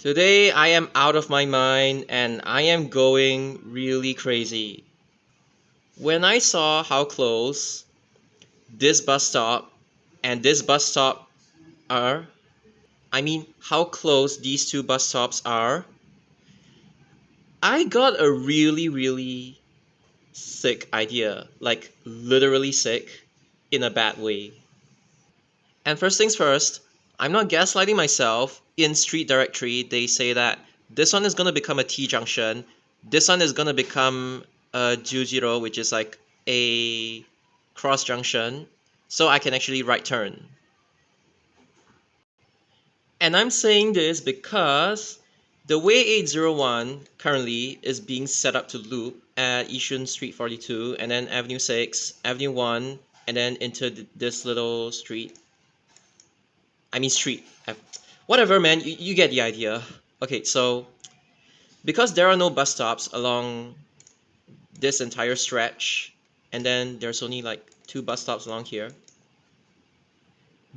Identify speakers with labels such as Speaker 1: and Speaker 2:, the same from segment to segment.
Speaker 1: Today I am out of my mind and I am going really crazy. When I saw how close this bus stop and this bus stop are, how close these two bus stops are, I got a really sick idea. Like, literally sick in a bad way. And first things first, I'm not gaslighting myself. In Street Directory, they say that this one is going to become a T junction. This one is going to become a Jujiro, which is like a cross junction. So I can actually right turn. And I'm saying this because the way 801 currently is being set up to loop at Yishun Street 42 and then Avenue 6, Avenue 1, and then into this little street. Street. Whatever, man, you get the idea. Okay, so because there are no bus stops along this entire stretch, and then there's only like two bus stops along here,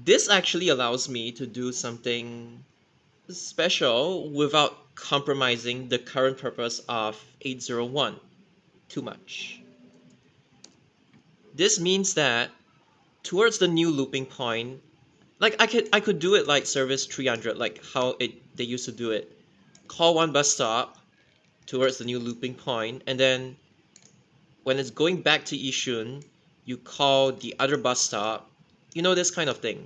Speaker 1: this actually allows me to do something special without compromising the current purpose of 801 too much. This means that towards the new looping point, like I could do it like service 300, like how they used to do it. Call one bus stop towards the new looping point, and then when it's going back to Yishun, you call the other bus stop. You know, this kind of thing.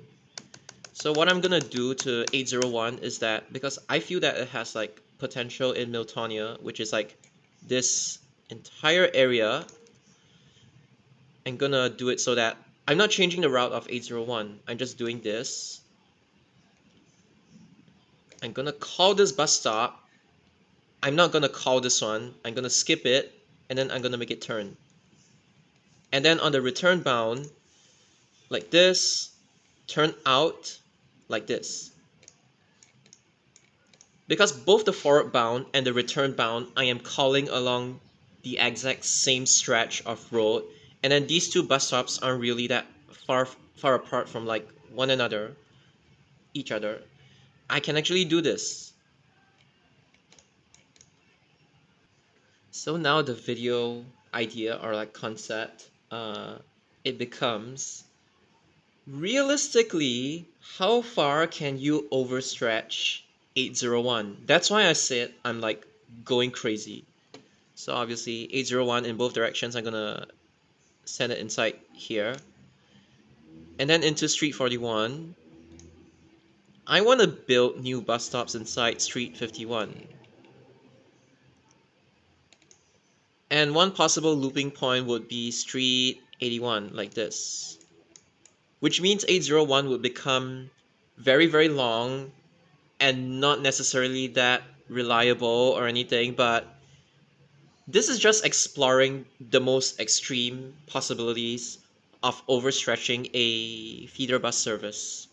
Speaker 1: So what I'm gonna do to 801 is that because I feel that it has like potential in Miltonia, which is like this entire area, I'm gonna do it so that I'm not changing the route of 801. I'm just doing this. I'm gonna call this bus stop. I'm not gonna call this one. I'm gonna skip it, and then I'm gonna make it turn. And then on the return bound, like this, turn out like this. Because both the forward bound and the return bound, I am calling along the exact same stretch of road, and then these two bus stops aren't really that far apart from like one another, each other. I can actually do this. So now the video idea or like concept, it becomes realistically, how far can you overstretch 801? That's why I said I'm like going crazy. So obviously 801 in both directions, I'm gonna send it inside here. And then into Street 41, I want to build new bus stops inside Street 51. And one possible looping point would be Street 81, like this. Which means 801 would become very long and not necessarily that reliable or anything, but this is just exploring the most extreme possibilities of overstretching a feeder bus service.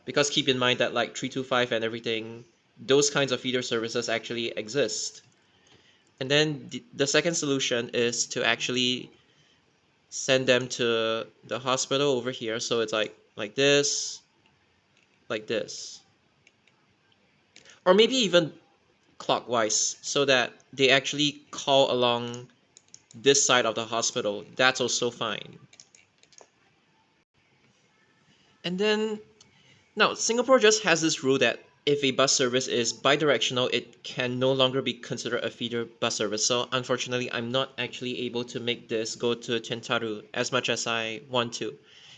Speaker 1: Because keep in mind that like 325 and everything, those kinds of feeder services actually exist. And then the second solution is to actually send them to the hospital over here. So it's like this, like this. Or maybe even clockwise so that they actually call along this side of the hospital. That's also fine. And then now Singapore just has this rule that if a bus service is bidirectional, it can no longer be considered a feeder bus service. So unfortunately, I'm not actually able to make this go to Centaru as much as I want to.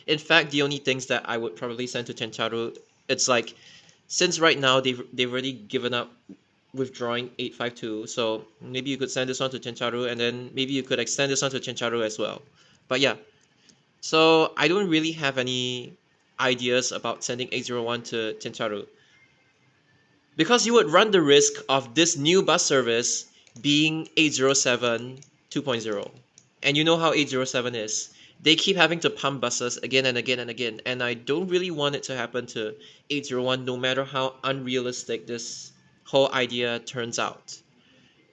Speaker 1: In fact, the only things that I would probably send to Centaru, it's like since right now they've already given up withdrawing 852, so maybe you could send this one to Chencharu and then maybe you could extend this one to Chencharu as well. But yeah, so I don't really have any ideas about sending 801 to Chencharu because you would run the risk of this new bus service being 807 2.0. And you know how 807 is. They keep having to pump buses again and again and again, and I don't really want it to happen to 801 no matter how unrealistic this whole idea turns out.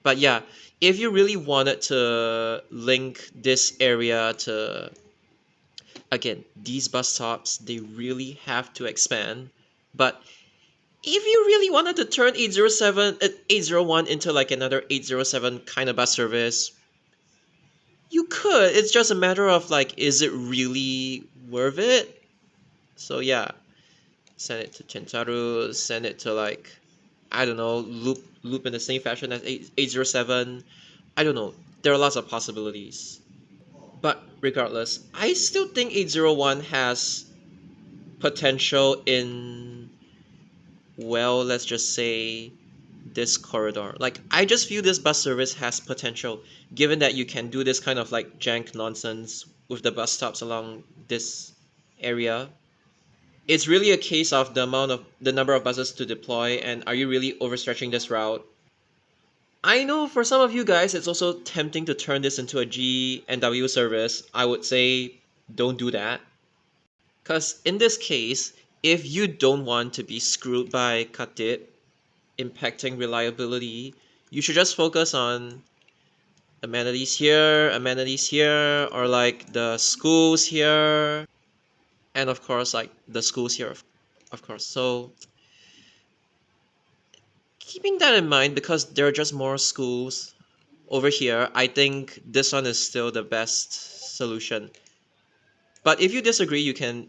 Speaker 1: But yeah, if you really wanted to link this area to, again, these bus stops, they really have to expand. But If you really wanted to turn 801 into like another 807 kind of bus service, you could. It's just a matter of like, is it really worth it? So yeah, send it to Chintaru, send it to like, I don't know, loop in the same fashion as 807. I don't know. There are lots of possibilities. But regardless, I still think 801 has potential in, well, let's just say this corridor. Like, I just feel this bus service has potential, given that you can do this kind of like jank nonsense with the bus stops along this area. It's really a case of the number of buses to deploy, and are you really overstretching this route? I know for some of you guys it's also tempting to turn this into a G and W service. I would say don't do that. Because in this case, if you don't want to be screwed by Khatib impacting reliability, you should just focus on amenities here, or like the schools here, and of course, like the schools here, of course. So, keeping that in mind, because there are just more schools over here, I think this one is still the best solution. But if you disagree, you can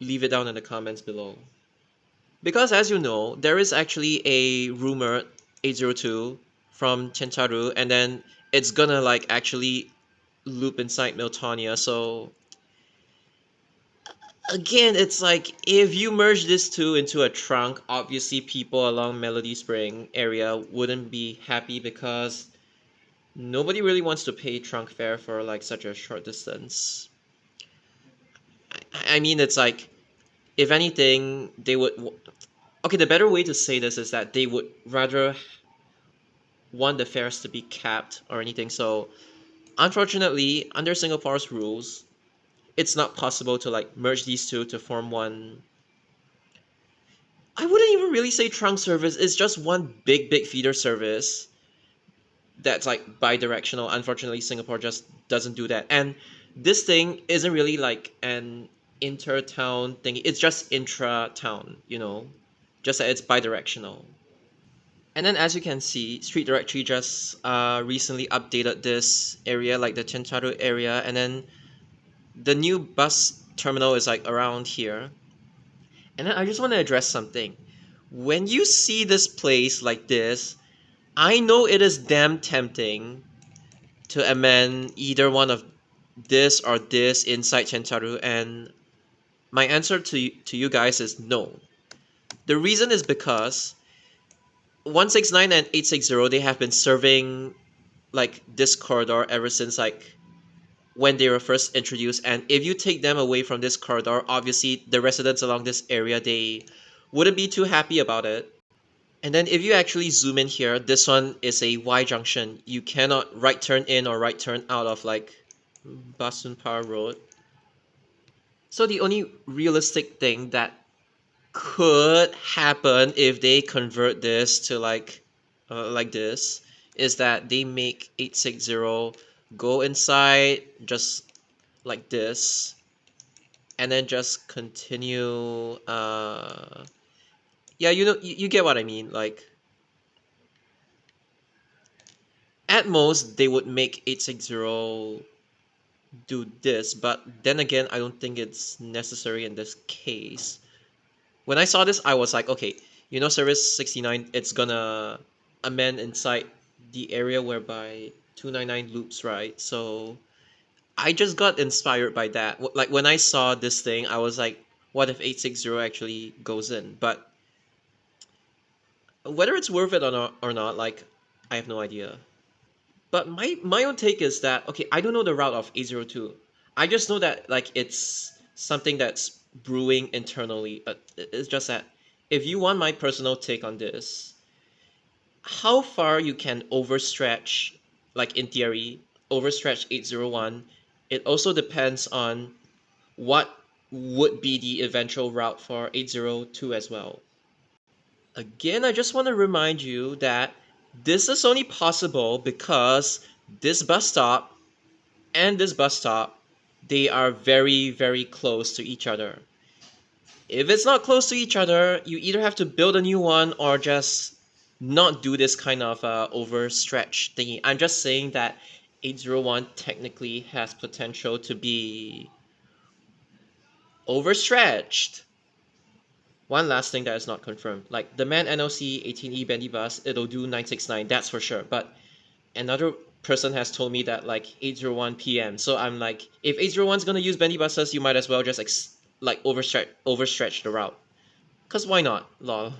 Speaker 1: leave it down in the comments below. Because as you know, there is actually a rumored 802 from Centaru, and then it's gonna like actually loop inside Miltonia. So again, it's like if you merge this two into a trunk, obviously people along Melody Spring area wouldn't be happy because nobody really wants to pay trunk fare for like such a short distance. I mean, it's like if anything, they would. Okay, the better way to say this is that they would rather want the fares to be capped or anything. So unfortunately, under Singapore's rules, it's not possible to like merge these two to form one. I wouldn't even really say trunk service. It's just one big feeder service that's like bi-directional. Unfortunately, Singapore just doesn't do that. And this thing isn't really like an inter-town thing. It's just intra-town, just that it's bi-directional. And then as you can see, Street Directory just recently updated this area, like the Centaru area, and then the new bus terminal is like around here. And then I just want to address something. When you see this place like this, I know it is damn tempting to amend either one of this or this inside Centaru, and my answer to you guys is no. The reason is because 169 and 860, they have been serving like this corridor ever since like when they were first introduced, and if you take them away from this corridor, obviously the residents along this area, they wouldn't be too happy about it. And then if you actually zoom in here, this one is a Y junction. You cannot right turn in or right turn out of like Basunpar Road. So the only realistic thing that could happen if they convert this to like this is that they make 860 go inside just like this, and then just continue yeah, you get what I mean. Like at most they would make 860 do this, but then again I don't think it's necessary in this case. When I saw this, I was like, okay, service 69, it's gonna amend inside the area whereby 299 loops, right? So I just got inspired by that. Like when I saw this thing, I was like, what if 860 actually goes in? But whether it's worth it or not, like I have no idea. But my own take is that okay, I don't know the route of 802. I just know that like it's something that's brewing internally. It's just that if you want my personal take on this, how far you can overstretch, like in theory, overstretch 801, it also depends on what would be the eventual route for 802 as well. Again, I just want to remind you that this is only possible because this bus stop and this bus stop, they are very close to each other. If it's not close to each other, you either have to build a new one or just not do this kind of overstretch thingy. I'm just saying that 801 technically has potential to be overstretched. One last thing that is not confirmed. Like the man NOC 18E bendy bus, it'll do 969, that's for sure. But another person has told me that like 801 PM. So I'm like, if 801's gonna use bendy buses, you might as well just like overstretch the route. Cause why not? Lol.